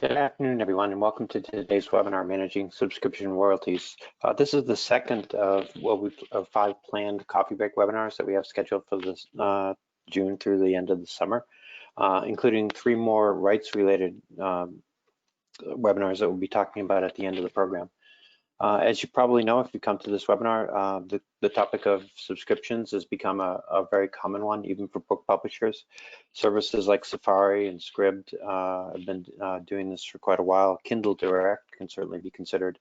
Good afternoon, everyone, and welcome to today's webinar, Managing Subscription Royalties. This is the second of of 5 planned coffee break webinars that we have scheduled for this June through the end of the summer, including 3 more rights-related webinars that we'll be talking about at the end of the program. As you probably know, if you come to this webinar, the topic of subscriptions has become a very common one, even for book publishers. Services like Safari and Scribd have been doing this for quite a while. Kindle Direct can certainly be considered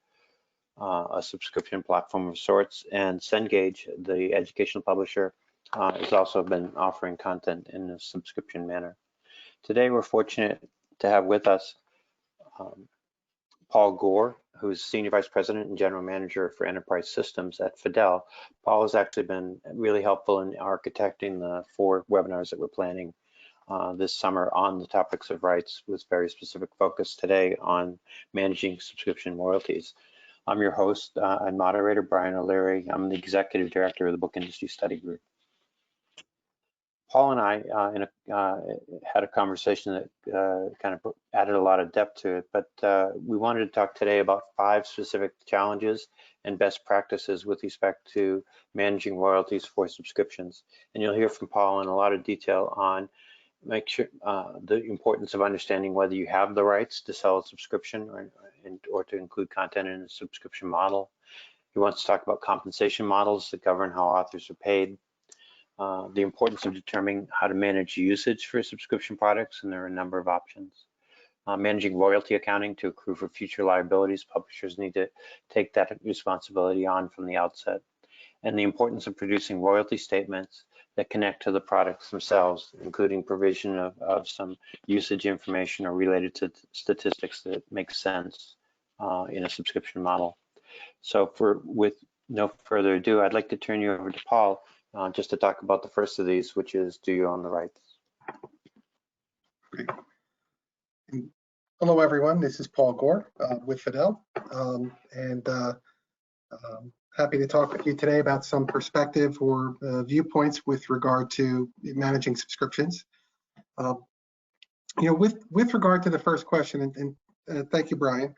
a subscription platform of sorts, and Cengage, the educational publisher, has also been offering content in a subscription manner. Today, we're fortunate to have with us Paul Gore, who's Senior Vice President and General Manager for Enterprise Systems at Fidel. Paul has actually been really helpful in architecting the 4 webinars that we're planning this summer on the topics of rights, with very specific focus today on managing subscription royalties. I'm your host and moderator, Brian O'Leary. I'm the Executive Director of the Book Industry Study Group. Paul and I had a conversation that kind of added a lot of depth to it, but we wanted to talk today about 5 specific challenges and best practices with respect to managing royalties for subscriptions. And you'll hear from Paul in a lot of detail on the importance of understanding whether you have the rights to sell a subscription or to include content in a subscription model. He wants to talk about compensation models that govern how authors are paid. The importance of determining how to manage usage for subscription products, and there are a number of options. Managing royalty accounting to accrue for future liabilities. Publishers need to take that responsibility on from the outset. And the importance of producing royalty statements that connect to the products themselves, including provision of some usage information or related to statistics that make sense in a subscription model. So with no further ado, I'd like to turn you over to Paul just to talk about the first of these, which is, do you own the rights? Great. Hello, everyone. This is Paul Gore with Fidel, happy to talk with you today about some perspective or viewpoints with regard to managing subscriptions. With regard to the first question, and thank you, Brian.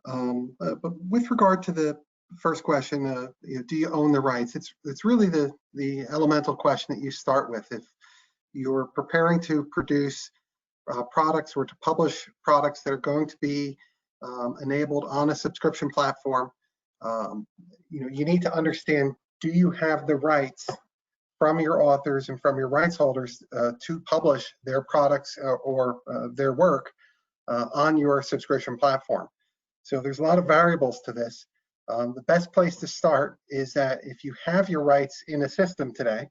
But with regard to the first question, do you own the rights? It's really the elemental question that you start with. If you're preparing to produce products or to publish products that are going to be enabled on a subscription platform, you need to understand, do you have the rights from your authors and from your rights holders to publish their products or their work on your subscription platform? So there's a lot of variables to this. The best place to start is that if you have your rights in a system today,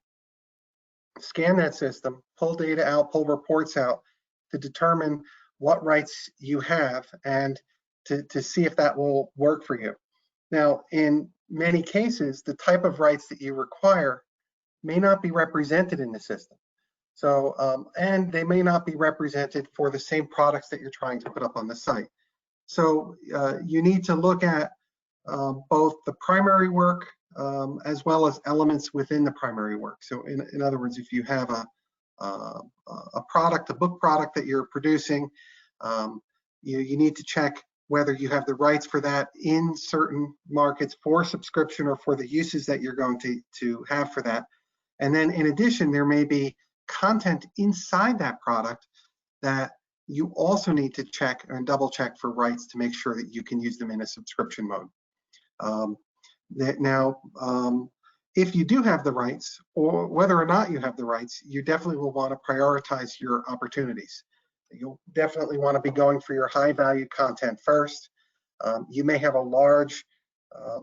scan that system, pull data out, pull reports out to determine what rights you have and to see if that will work for you. Now, in many cases, the type of rights that you require may not be represented in the system. So, and they may not be represented for the same products that you're trying to put up on the site. So you need to look at both the primary work as well as elements within the primary work. So in other words, if you have a product, a book product that you're producing, you need to check whether you have the rights for that in certain markets for subscription or for the uses that you're going to have for that. And then in addition, there may be content inside that product that you also need to check and double check for rights to make sure that you can use them in a subscription mode. If you do have the rights, or whether or not you have the rights, you definitely will want to prioritize your opportunities. You'll definitely want to be going for your high value content first. You may have a large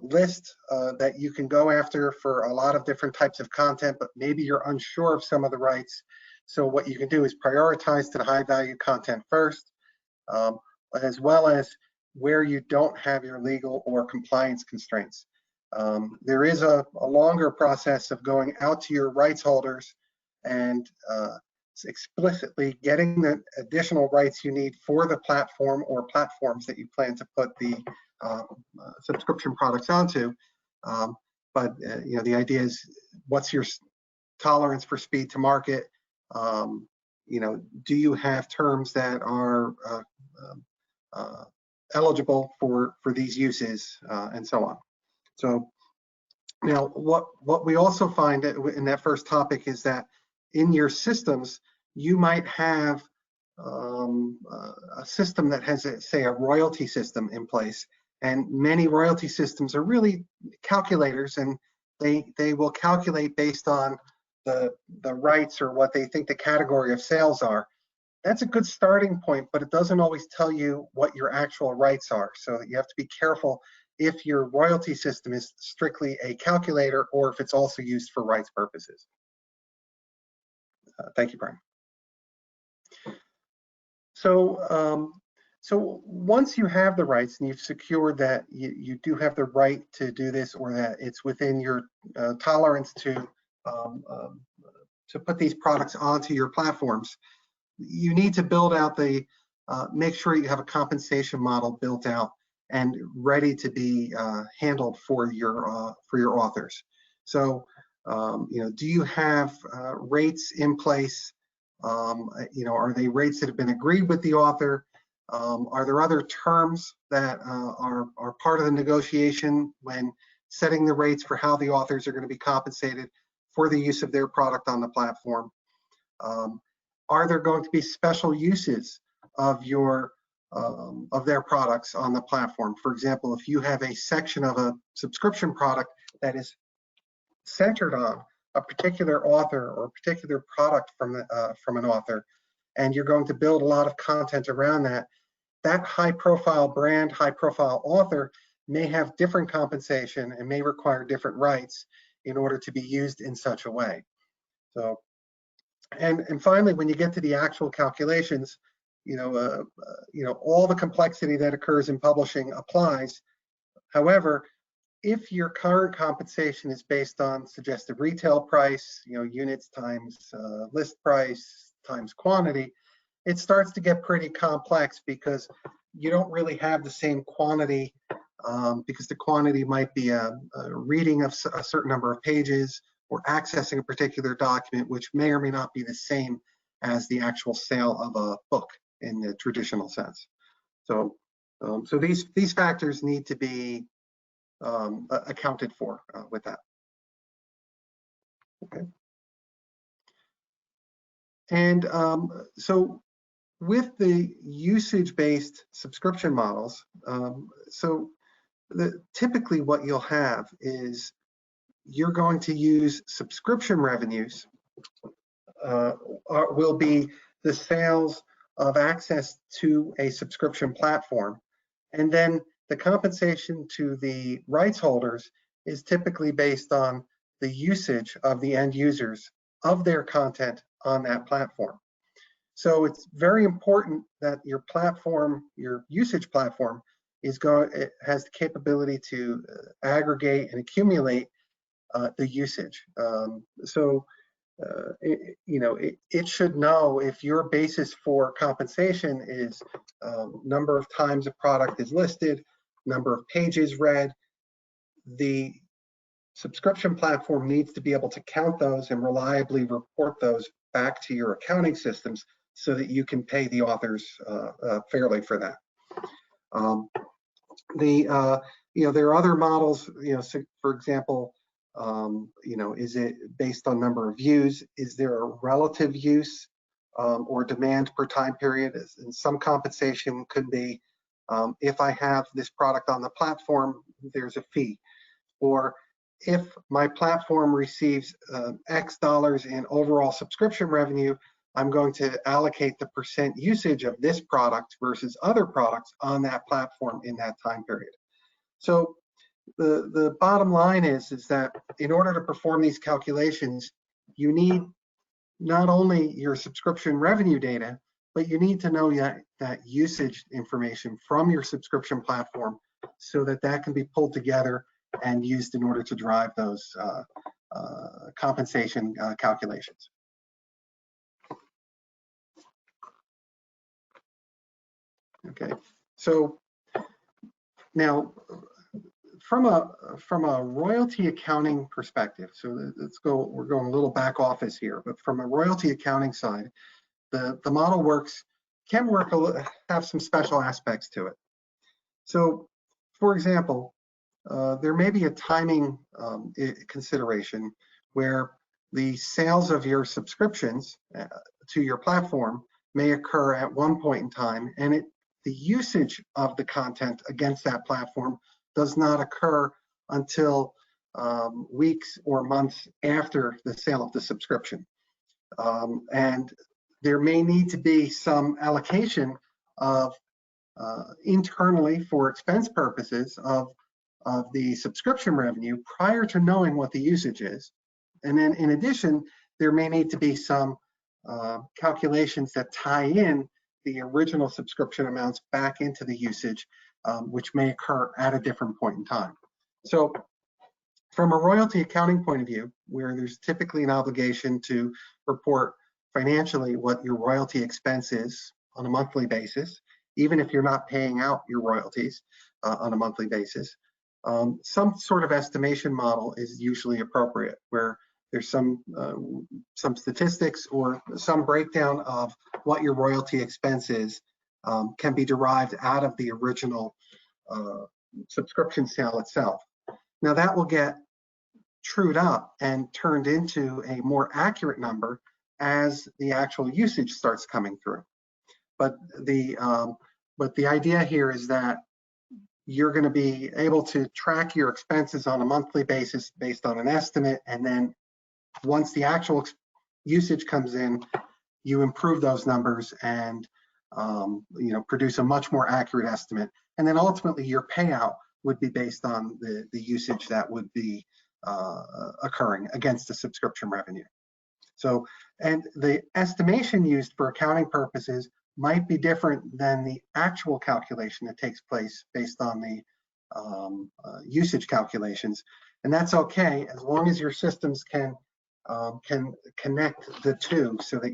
list that you can go after for a lot of different types of content, but maybe you're unsure of some of the rights. So what you can do is prioritize to the high value content first, as well as where you don't have your legal or compliance constraints. There is a longer process of going out to your rights holders and explicitly getting the additional rights you need for the platform or platforms that you plan to put the subscription products onto. But the idea is, what's your tolerance for speed to market? Do you have terms that are eligible for these uses, and so on. So now what we also find in that first topic is that in your systems, you might have a system that has, say, a royalty system in place, and many royalty systems are really calculators, and they will calculate based on the rights or what they think the category of sales are. That's a good starting point, but it doesn't always tell you what your actual rights are. So you have to be careful if your royalty system is strictly a calculator or if it's also used for rights purposes. Thank you, Brian. So, so once you have the rights and you've secured that you do have the right to do this, or that it's within your tolerance to put these products onto your platforms, you need to build out the, make sure you have a compensation model built out and ready to be handled for your authors. So, you know, do you have rates in place? You know, are they rates that have been agreed with the author? Are there other terms that are part of the negotiation when setting the rates for how the authors are going to be compensated for the use of their product on the platform? Are there going to be special uses of their products on the platform? For example, if you have a section of a subscription product that is centered on a particular author or a particular product from an author, and you're going to build a lot of content around that, that high-profile brand, high-profile author may have different compensation and may require different rights in order to be used in such a way. So, and finally, when you get to the actual calculations, you know, all the complexity that occurs in publishing applies. However, if your current compensation is based on suggested retail price, you know, units times list price times quantity, it starts to get pretty complex because you don't really have the same quantity, because the quantity might be a reading of a certain number of pages or accessing a particular document, which may or may not be the same as the actual sale of a book in the traditional sense. So, so these factors need to be accounted for with that. Okay. And so with the usage-based subscription models, so typically what you'll have is you're going to use subscription revenues will be the sales of access to a subscription platform. And then the compensation to the rights holders is typically based on the usage of the end users of their content on that platform. So it's very important that your platform, your usage platform, it has the capability to aggregate and accumulate the usage. You know, it should know if your basis for compensation is number of times a product is listed, number of pages read. The subscription platform needs to be able to count those and reliably report those back to your accounting systems so that you can pay the authors fairly for that. You know, there are other models, you know, so for example, you know, is it based on number of views? Is there a relative use or demand per time period? And some compensation could be, if I have this product on the platform, there's a fee. Or if my platform receives X dollars in overall subscription revenue, I'm going to allocate the percent usage of this product versus other products on that platform in that time period. So the bottom line is that in order to perform these calculations, you need not only your subscription revenue data, but you need to know that usage information from your subscription platform so that that can be pulled together and used in order to drive those compensation calculations. Okay, so now from a royalty accounting perspective, so we're going a little back office here, but from a royalty accounting side, the model works can have some special aspects to it. So, for example, there may be a timing consideration where the sales of your subscriptions to your platform may occur at one point in time, and the usage of the content against that platform does not occur until weeks or months after the sale of the subscription. And there may need to be some allocation of internally for expense purposes of the subscription revenue prior to knowing what the usage is. And then in addition, there may need to be some calculations that tie in the original subscription amounts back into the usage, which may occur at a different point in time. So from a royalty accounting point of view, where there's typically an obligation to report financially what your royalty expense is on a monthly basis, even if you're not paying out your royalties on a monthly basis, some sort of estimation model is usually appropriate, where there's some statistics or some breakdown of what your royalty expense is can be derived out of the original subscription sale itself. Now that will get trued up and turned into a more accurate number as the actual usage starts coming through. But the idea here is that you're going to be able to track your expenses on a monthly basis based on an estimate, and then once the actual usage comes in, you improve those numbers and produce a much more accurate estimate. And then ultimately your payout would be based on the usage that would be occurring against the subscription revenue. So, and the estimation used for accounting purposes might be different than the actual calculation that takes place based on the usage calculations. And that's okay, as long as your systems can connect the two so that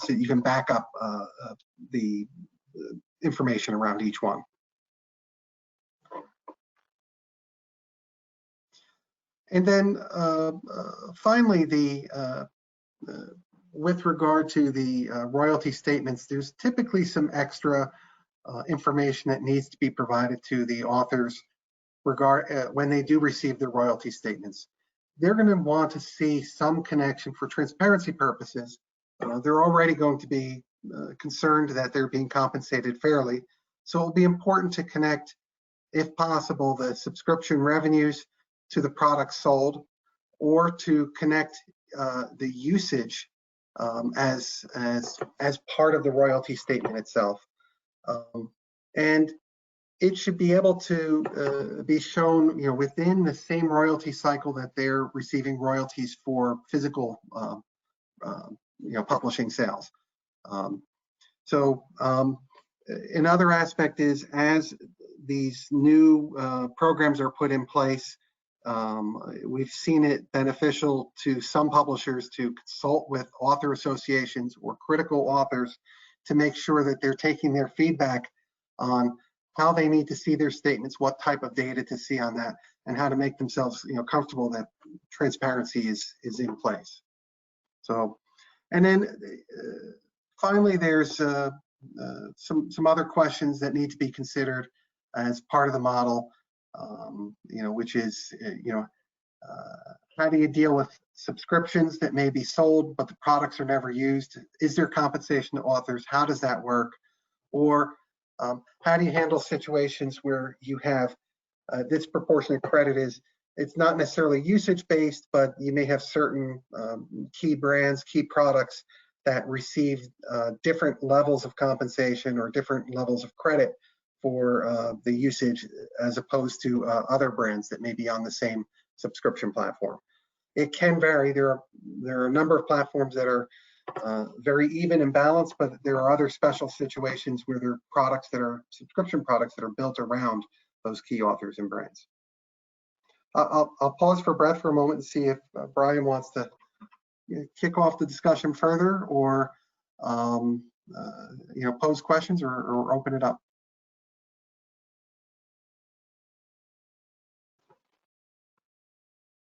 so you can back up the information around each one. And then finally, with regard to the royalty statements, there's typically some extra information that needs to be provided to the authors when they do receive the royalty statements. They're going to want to see some connection for transparency purposes. They're already going to be concerned that they're being compensated fairly. So it'll be important to connect, if possible, the subscription revenues to the products sold, or to connect the usage as part of the royalty statement itself. And it should be able to be shown, within the same royalty cycle that they're receiving royalties for physical, publishing sales. Another aspect is, as these new programs are put in place, we've seen it beneficial to some publishers to consult with author associations or critical authors to make sure that they're taking their feedback on how they need to see their statements, what type of data to see on that, and how to make themselves comfortable that transparency is in place. So, and then finally, there's some other questions that need to be considered as part of the model, which is, how do you deal with subscriptions that may be sold, but the products are never used? Is there compensation to authors? How does that work? Or how do you handle situations where you have disproportionate credit? It's not necessarily usage-based, but you may have certain key brands, key products that receive different levels of compensation or different levels of credit for the usage, as opposed to other brands that may be on the same subscription platform. It can vary. There are a number of platforms that are very even and balanced, but there are other special situations where there are products that are subscription products that are built around those key authors and brands. I'll pause for breath for a moment and see if Brian wants to kick off the discussion further, or pose questions, or open it up.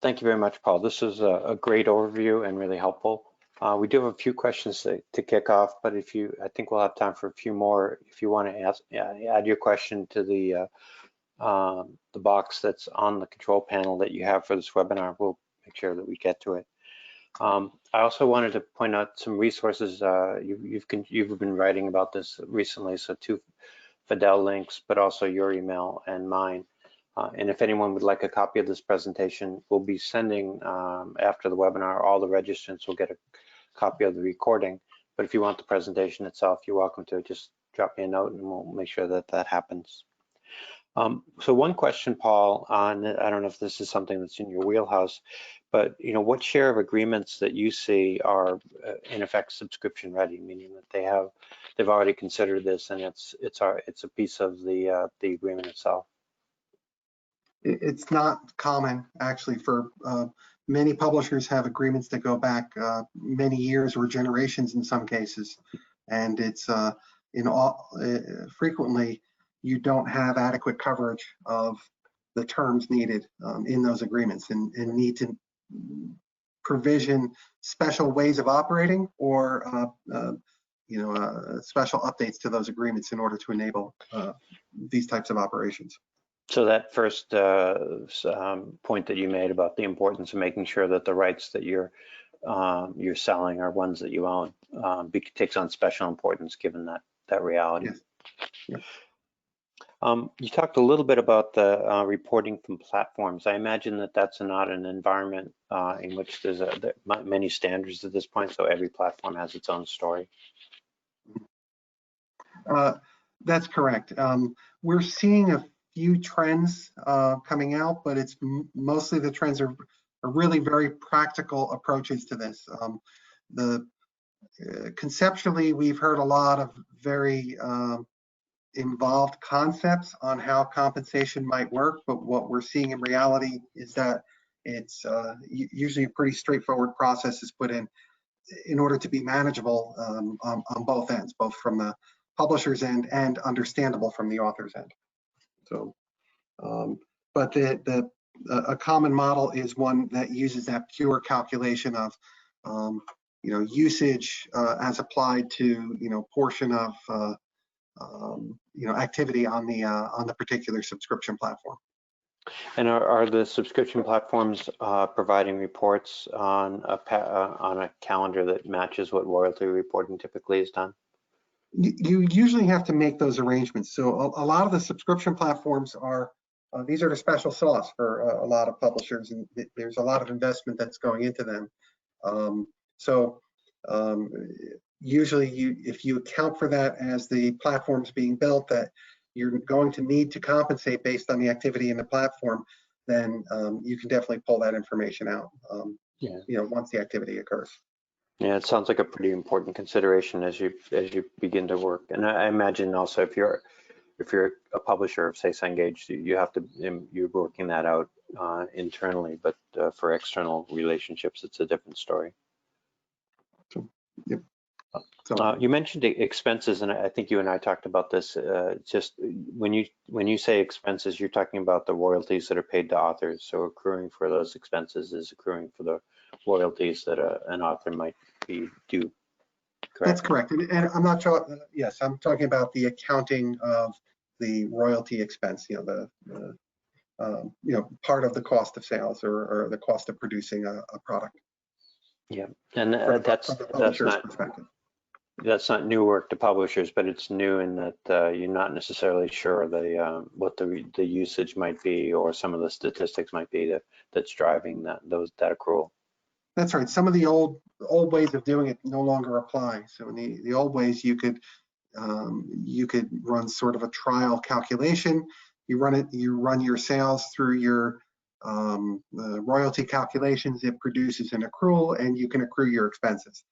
Thank you very much, Paul. This is a great overview and really helpful. We do have a few questions to kick off, but I think we'll have time for a few more. If you want to add your question to the box that's on the control panel that you have for this webinar, we'll make sure that we get to it. I also wanted to point out some resources. You've been writing about this recently, so 2 Fidel links, but also your email and mine. And if anyone would like a copy of this presentation, we'll be sending, after the webinar, all the registrants will get a copy of the recording. But if you want the presentation itself, you're welcome to just drop me a note and we'll make sure that that happens. So one question, Paul, on, I don't know if this is something that's in your wheelhouse, but what share of agreements that you see are in effect subscription ready, meaning that they've already considered this and it's a piece of the agreement itself? It's not common, actually, for many publishers have agreements that go back many years or generations in some cases, and it's frequently you don't have adequate coverage of the terms needed in those agreements, and need to provision special ways of operating or special updates to those agreements in order to enable these types of operations. So that first point that you made about the importance of making sure that the rights that you're selling are ones that you own takes on special importance given that reality. Yes. Yes. You talked a little bit about the reporting from platforms. I imagine that that's not an environment in which there's many standards at this point, so every platform has its own story. That's correct. We're seeing a few trends coming out, but it's mostly the trends are really very practical approaches to this. Conceptually, we've heard a lot of very involved concepts on how compensation might work, but what we're seeing in reality is that it's usually a pretty straightforward process is put in order to be manageable on both ends, both from the publisher's end and understandable from the author's end. So, but a common model is one that uses that pure calculation of usage as applied to portion of activity on the particular subscription platform. And are the subscription platforms providing reports on a calendar that matches what royalty reporting typically is done? You usually have to make those arrangements. So a lot of the subscription platforms are, these are the special sauce for a lot of publishers, and there's a lot of investment that's going into them. Usually if you account for that as the platform's being built, that you're going to need to compensate based on the activity in the platform, then you can definitely pull that information out once the activity occurs. Yeah, it sounds like a pretty important consideration as you begin to work. And I imagine also if you're a publisher of, say, Cengage, you're working that out internally, but for external relationships, it's a different story. Yep. You mentioned expenses, and I think you and I talked about this. Just when you say expenses, you're talking about the royalties that are paid to authors. So accruing for those expenses is accruing for the royalties that an author might be due. Correct? That's correct. And I'm not sure. Yes, I'm talking about the accounting of the royalty expense. Part of the cost of sales or the cost of producing a product. Yeah, and that's not new work to publishers, but it's new in that you're not necessarily sure what the usage might be or some of the statistics might be that's driving that accrual. That's right. Some of the old ways of doing it no longer apply. So in the old ways, you could run sort of a trial calculation. You run your sales through your royalty calculations. It produces an accrual, and you can accrue your expenses.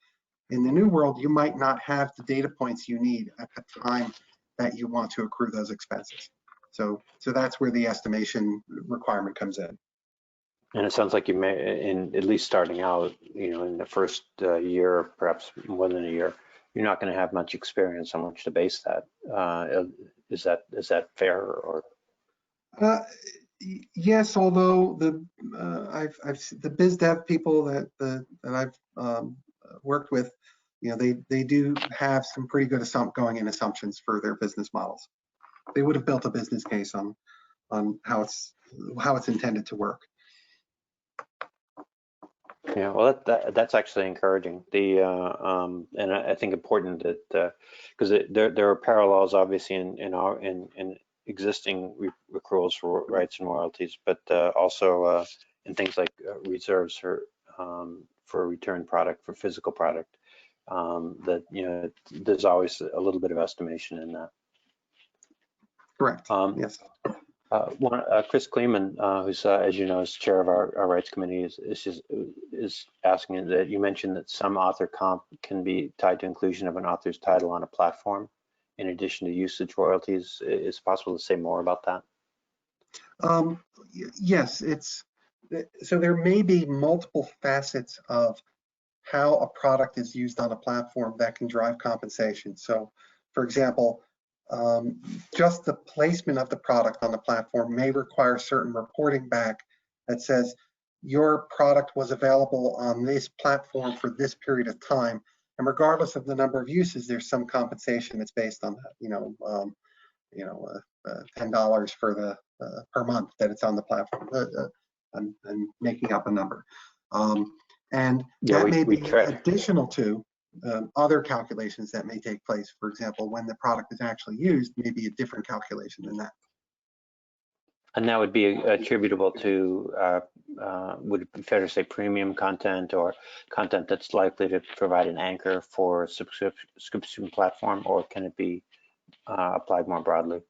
In the new world, you might not have the data points you need at the time that you want to accrue those expenses. So that's where the estimation requirement comes in. And it sounds like you may, at least starting out, in the first year, perhaps more than a year, you're not going to have much experience on which to base that. Is that fair or? Yes, although the BizDev people that I've worked with, they do have some pretty good going in assumptions for their business models. They would have built a business case on how it's intended to work. Yeah, well, that's actually encouraging. And I think important that because there are parallels obviously in existing accruals for rights and royalties, but also in things like reserves for return product, for physical product. That there's always a little bit of estimation in that. Correct. Yes. Chris Kleeman, who's, as you know, is chair of our rights committee, is asking that you mentioned that some author comp can be tied to inclusion of an author's title on a platform, in addition to usage royalties. Is it possible to say more about that? Yes, so there may be multiple facets of how a product is used on a platform that can drive compensation. So, for example, just the placement of the product on the platform may require certain reporting back that says your product was available on this platform for this period of time, and regardless of the number of uses, there's some compensation that's based on that. $10 for the per month that it's on the platform. I'm making up a number, and that may be additional to other calculations that may take place. For example, when the product is actually used, maybe a different calculation than that. And that would be attributable to, would it be fair to say, premium content or content that's likely to provide an anchor for a subscription platform, or can it be applied more broadly?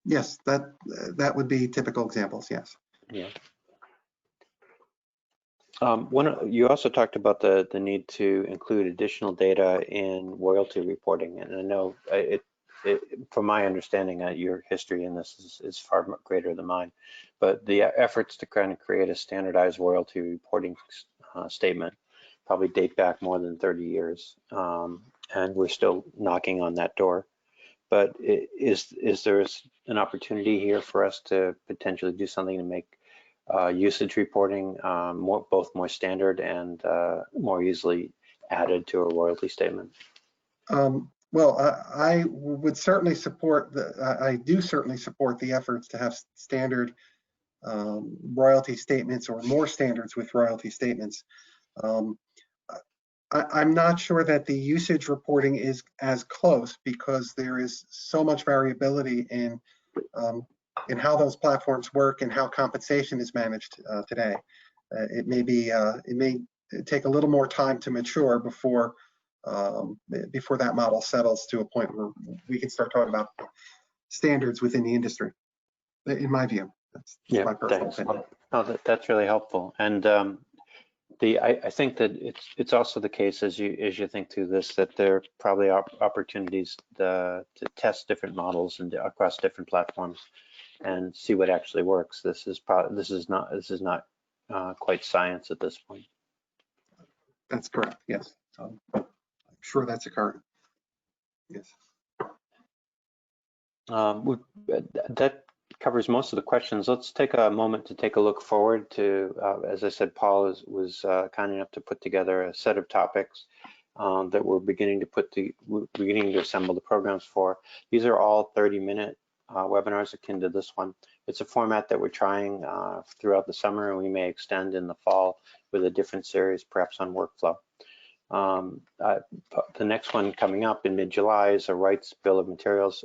Yes, that would be typical examples, yes. Yeah. You also talked about the need to include additional data in royalty reporting, and I know from my understanding, your history in this is far greater than mine, but the efforts to kind of create a standardized royalty reporting statement probably date back more than 30 years, and we're still knocking on that door. But is there an opportunity here for us to potentially do something to make usage reporting both more standard and more easily added to a royalty statement? Well, I would certainly support I do certainly support the efforts to have standard royalty statements, or more standards with royalty statements. I'm not sure that the usage reporting is as close, because there is so much variability in how those platforms work and how compensation is managed today. It may take a little more time to mature before that model settles to a point where we can start talking about standards within the industry, in my view. That's my personal opinion. No, that's really helpful. And I think that it's also the case, as you think through this, that there are probably opportunities to test different models and across different platforms and see what actually works. This is not quite science at this point. That's correct. Yes. I'm sure that's occurring. Yes. That covers most of the questions. Let's take a moment to take a look forward to, as I said, Paul was kind enough to put together a set of topics that we're beginning to assemble the programs for. These are all 30-minute webinars akin to this one. It's a format that we're trying throughout the summer, and we may extend in the fall with a different series, perhaps on workflow. The next one coming up in mid-July is a rights bill of materials.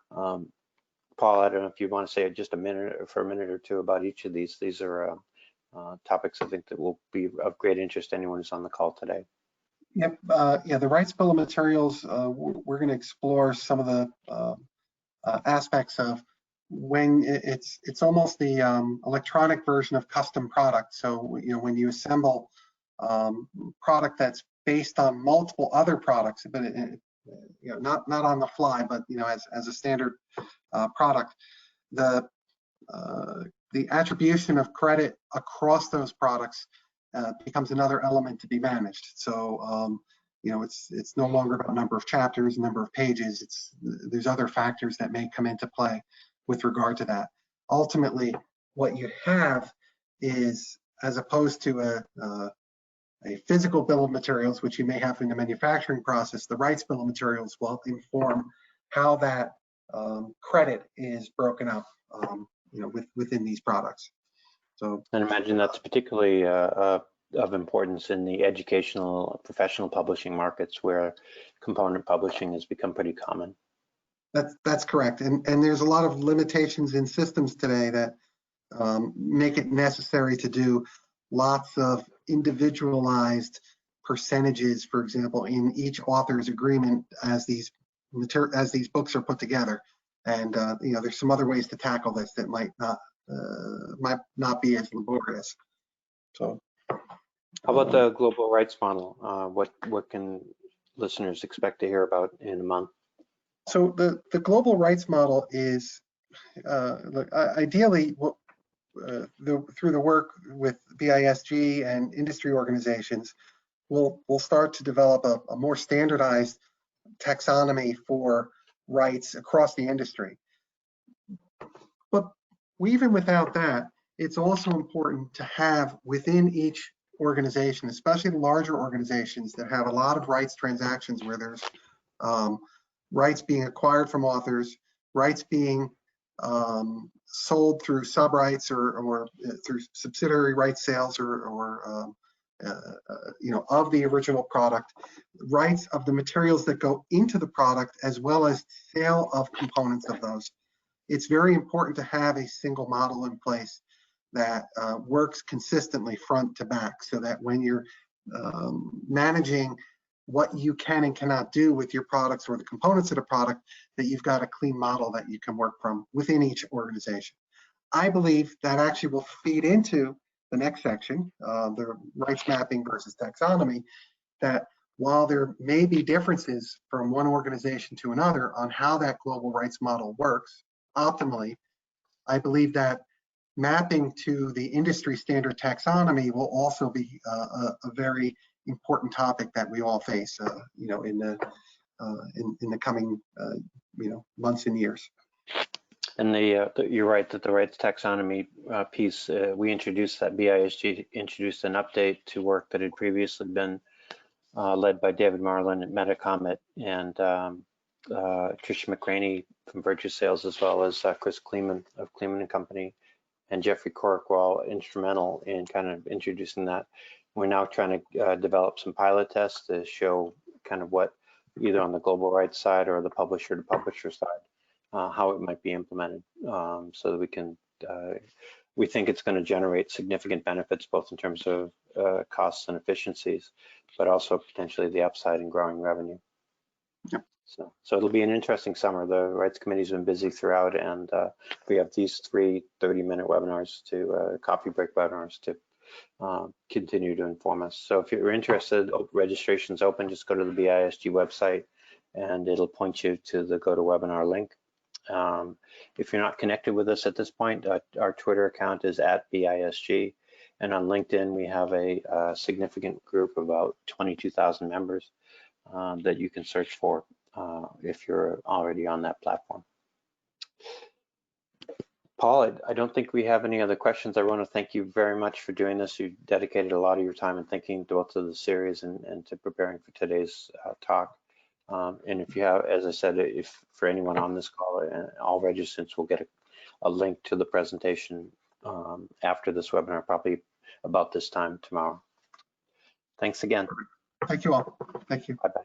Paul, I don't know if you want to say just a minute or two about each of these. These are topics I think that will be of great interest to anyone who's on the call today. Yep. Yeah, the rights bill of materials, we're going to explore some of the aspects of when it's almost the electronic version of custom product. So when you assemble product that's based on multiple other products, but not on the fly, but as a standard product, the attribution of credit across those products becomes another element to be managed. So it's no longer about number of chapters, number of pages. There's other factors that may come into play with regard to that. Ultimately, what you have is, as opposed to a physical bill of materials, which you may have in the manufacturing process. The rights bill of materials will inform how that credit is broken up, within these products. So, and imagine that's particularly of importance in the educational, professional publishing markets, where component publishing has become pretty common. That's correct, and there's a lot of limitations in systems today that make it necessary to do lots of individualized percentages, for example, in each author's agreement as these books are put together. And there's some other ways to tackle this that might not be as laborious. So, how about the global rights model? What can listeners expect to hear about in a month? So the global rights model is ideally through the work with BISG and industry organizations, we'll start to develop a more standardized taxonomy for rights across the industry. But even without that, it's also important to have within each organization, especially the larger organizations that have a lot of rights transactions where there's rights being acquired from authors, rights being sold through sub-rights or through subsidiary rights sales or of the original product, rights of the materials that go into the product, as well as sale of components of those. It's very important to have a single model in place that works consistently front to back, so that when you're managing what you can and cannot do with your products or the components of the product, that you've got a clean model that you can work from within each organization. I believe that actually will feed into the next section, the rights mapping versus taxonomy, that while there may be differences from one organization to another on how that global rights model works optimally, I believe that mapping to the industry standard taxonomy will also be a very important topic that we all face, in the coming, months and years. And you're right that the rights taxonomy piece, we introduced that. BISG introduced an update to work that had previously been led by David Marlin at Metacomet and Tricia McCraney from Virtue Sales, as well as Chris Kleeman of Kleeman & Company, and Jeffrey Cork were all instrumental in kind of introducing that. We're now trying to develop some pilot tests to show kind of what, either on the global rights side or the publisher to publisher side, how it might be implemented, so that we can, we think it's going to generate significant benefits, both in terms of costs and efficiencies, but also potentially the upside in growing revenue. Yep. So it'll be an interesting summer. The rights committee's been busy throughout, and we have these 3 30-minute webinars coffee break webinars to continue to inform us. So if you're interested, registration's open. Just go to the BISG website and it'll point you to the GoToWebinar link. If you're not connected with us at this point, our Twitter account is @BISG, and on LinkedIn we have a significant group of about 22,000 members that you can search for if you're already on that platform. Paul, I don't think we have any other questions. I want to thank you very much for doing this. You dedicated a lot of your time and thinking both to the series and to preparing for today's talk. And if you have, as I said, if for anyone on this call, all registrants will get a link to the presentation after this webinar, probably about this time tomorrow. Thanks again. Thank you all. Thank you. Bye-bye.